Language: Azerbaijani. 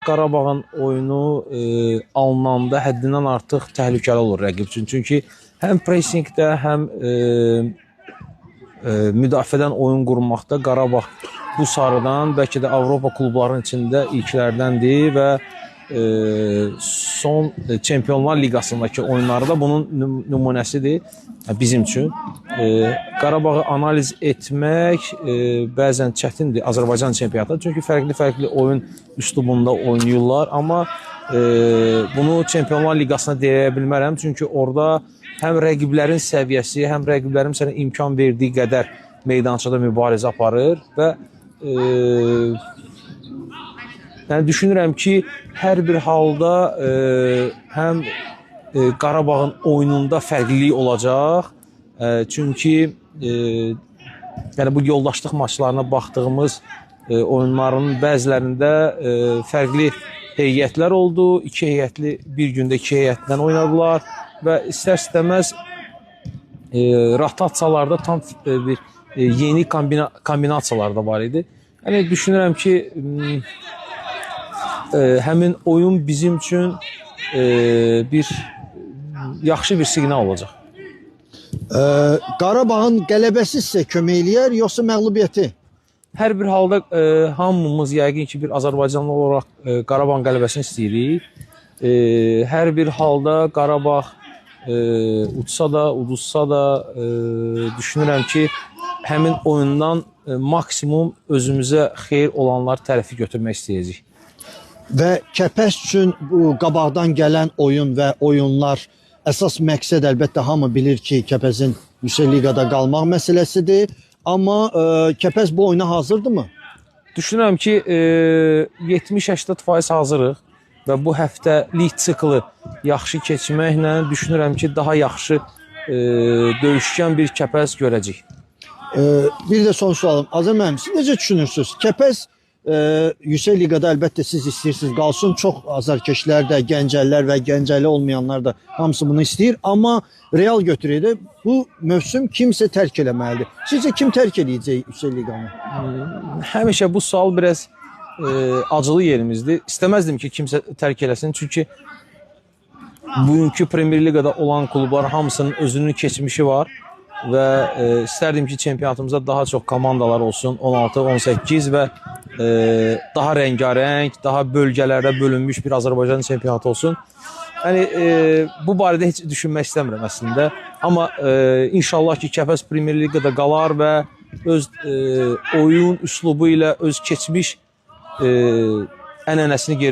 Qarabağın oyunu alınanda həddindən artıq təhlükəli olur rəqib üçün. Çünki həm pressingdə, həm müdafiədən oyun qurmaqda Qarabağ bu sarıdan bəlkə də Avropa klublarının içində ilklərdəndir və son Çempionlar Liqasındakı oyunlarda bunun nümunəsidir bizim üçün. Qarabağı analiz etmək bəzən çətindir Azərbaycan çempionatında. Çünki fərqli oyun üslubunda oynayırlar. Amma bunu Çempionlar Liqasına deyə bilmərəm. Çünki orada həm rəqiblərin səviyyəsi, həm rəqiblərin sənə imkan verdiyi qədər meydançada mübarizə aparır və yəni düşünürəm ki, hər bir halda həm Qarabağın oyununda fərqlilik olacaq. Çünki yəni bu yoldaşlıq maçlarına baxdığımız oyunların bəzilərində fərqli heyətlər oldu. İki heyətli bir gündə iki heyətdən oynadılar və istər-istəməz rotasiyalarda tam bir yeni kombinasiyalar da var idi. Yəni düşünürəm ki, həmin oyun bizim üçün yaxşı bir siqnal olacaq. Qarabağın qələbəsi sizə kömək eləyər, yoxsa məğlubiyyəti? Hər bir halda hamımız yəqin ki, bir Azərbaycanlı olaraq Qarabağın qələbəsini istəyirik. Hər bir halda Qarabağ uçsa da, uduzsa da düşünürəm ki, həmin oyundan maksimum özümüzə xeyir olanlar tərəfi götürmək istəyəcəyik. Və Kəpəz üçün bu qabaqdan gələn oyun və oyunlar əsas məqsəd əlbəttə hamı bilir ki, Kəpəzin Yüksək Liqada qalmaq məsələsidir. Amma Kəpəz bu oyuna hazırdırmı? Düşünürəm ki, 70-80% hazırıq və bu həftəlik siklı yaxşı keçməklə düşünürəm ki, daha yaxşı döyüşkən bir Kəpəz görəcəyik. Bir də son sualım. Azər müəllim, siz necə düşünürsünüz? Kəpəz Yüksək Liqada əlbəttə siz istəyirsiniz qalsın. Çox azarkeşlər də, Gəncəllər və Gəncəli olmayanlar da hamısı bunu istəyir. Amma real götürək də bu mövsüm kimsə tərk eləməlidir. Sizcə kim tərk eləyəcək Yüksək Liqanı? Həmişə bu sual biraz acılı yerimizdir. İstəməzdim ki, kimsə tərk eləsin. Çünki bugünkü Premier Liqada olan klublar hamısının özünün keçmişi var. Və istərdim ki, çempionatımızda daha çox komandalar olsun, 16-18 və daha rəngarəng, daha bölgələrdə bölünmüş bir Azərbaycan çempionatı olsun. Yəni, bu barədə heç düşünmək istəmirəm əslində. Amma inşallah ki, Kəpəz Premier Liqada qalar və öz oyun üslubu ilə öz keçmiş ənənəsini geri